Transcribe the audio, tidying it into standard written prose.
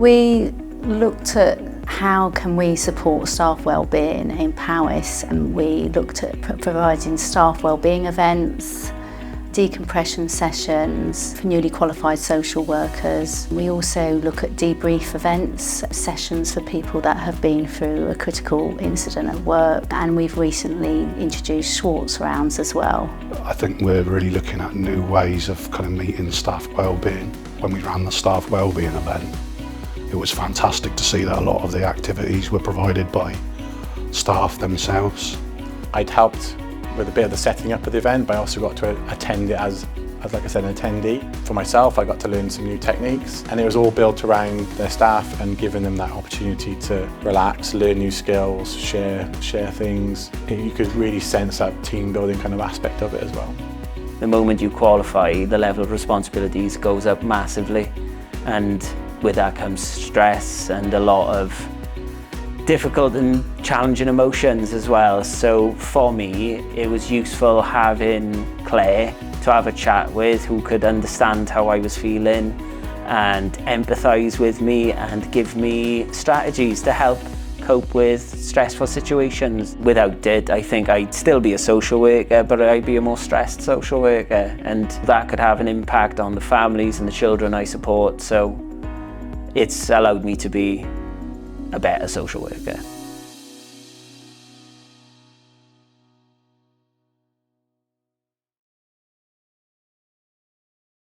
We looked at how can we support staff wellbeing in Powys, and we looked at providing staff wellbeing events, decompression sessions for newly qualified social workers. We also look at debrief events, sessions for people that have been through a critical incident at work, and we've recently introduced Schwartz rounds as well. I think we're really looking at new ways of kind of meeting staff wellbeing. When we ran the staff wellbeing event, it was fantastic to see that a lot of the activities were provided by staff themselves. I'd helped with a bit of the setting up of the event, but I also got to attend it as like I said, an attendee. For myself, I got to learn some new techniques, and it was all built around their staff and giving them that opportunity to relax, learn new skills, share things. You could really sense that team building kind of aspect of it as well. The moment you qualify, the level of responsibilities goes up massively, and with that comes stress and a lot of difficult and challenging emotions as well. So for me, it was useful having Claire to have a chat with, who could understand how I was feeling and empathise with me and give me strategies to help cope with stressful situations. Without it, I think I'd still be a social worker, but I'd be a more stressed social worker, and that could have an impact on the families and the children I support. So it's allowed me to be a better social worker.